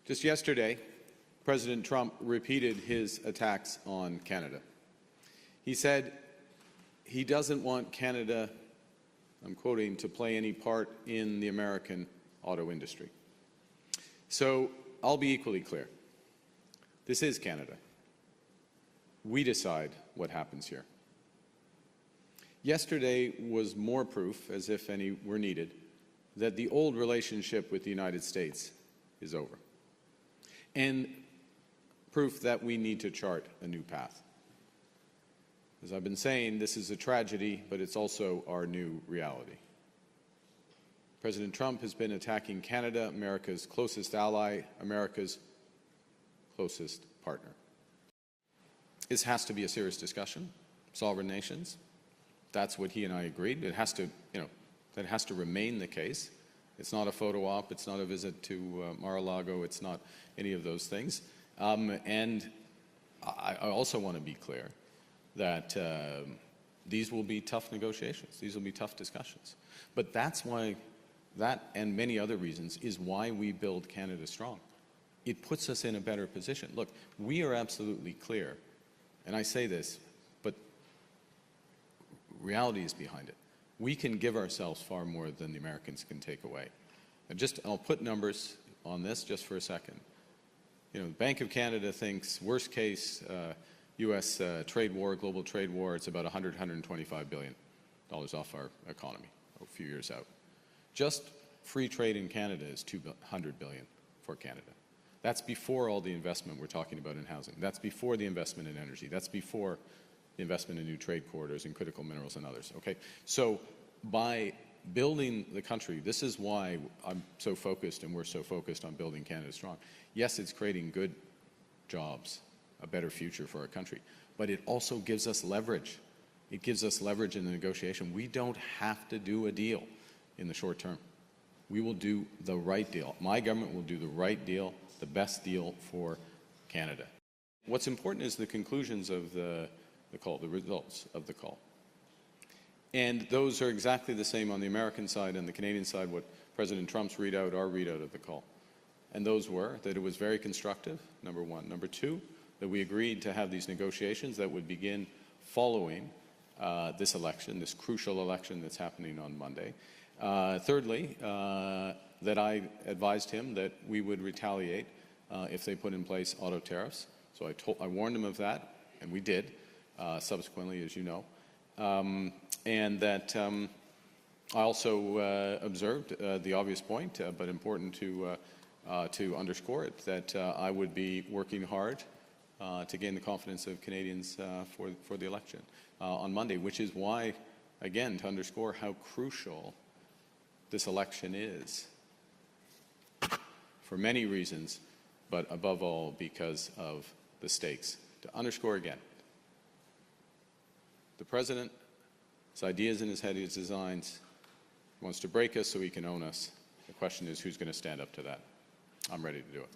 Just yesterday, President Trump repeated his attacks on Canada. He said he doesn't want Canada, I'm quoting, to play any part in the American auto industry. So I'll be equally clear. This is Canada. We decide what happens here. Yesterday was more proof, as if any were needed, that the old relationship with the United States is over, and proof that we need to chart a new path. As I've been saying, this is a tragedy, but it's also our new reality. President Trump has been attacking Canada, America's closest ally, America's closest partner. This has to be a serious discussion. Sovereign nations, that's what he and I agreed. It has to, that has to remain the case. It's not a photo op, it's not a visit to Mar-a-Lago, it's not any of those things. And I also want to be clear that these will be tough negotiations, these will be tough discussions. But that's why, that and many other reasons, is why we build Canada strong. It puts us in a better position. Look, we are absolutely clear, and I say this, but reality is behind it. We can give ourselves far more than the Americans can take away. And I'll put numbers on this just for a second. The Bank of Canada thinks worst case U.S. trade war, global trade war, it's about $125 billion off our economy a few years out. Just free trade in Canada is $200 billion for Canada. That's before all the investment we're talking about in housing. That's before the investment in energy. That's before the investment in new trade corridors and critical minerals and others. Okay, so by building the country, this is why I'm so focused and we're so focused on building Canada strong. Yes, it's creating good jobs, a better future for our country, but it also gives us leverage. It gives us leverage in the negotiation. We don't have to do a deal in the short term. We will do the right deal. My government will do the right deal, the best deal for Canada. What's important is the conclusions of the call, the results of the call. And those are exactly the same on the American side and the Canadian side, what President Trump's readout, our readout of the call. And those were that it was very constructive, number one. Number two, that we agreed to have these negotiations that would begin following this election, this crucial election that's happening on Monday. Thirdly, that I advised him that we would retaliate if they put in place auto tariffs. So I warned him of that, and we did, subsequently, as you know. And that I also observed the obvious point, but important to underscore it, that I would be working hard to gain the confidence of Canadians for the election on Monday, which is why, again, to underscore how crucial this election is for many reasons, but above all because of the stakes. To underscore again, the President, his ideas in his head, his designs, wants to break us so he can own us. The question is, who's going to stand up to that? I'm ready to do it.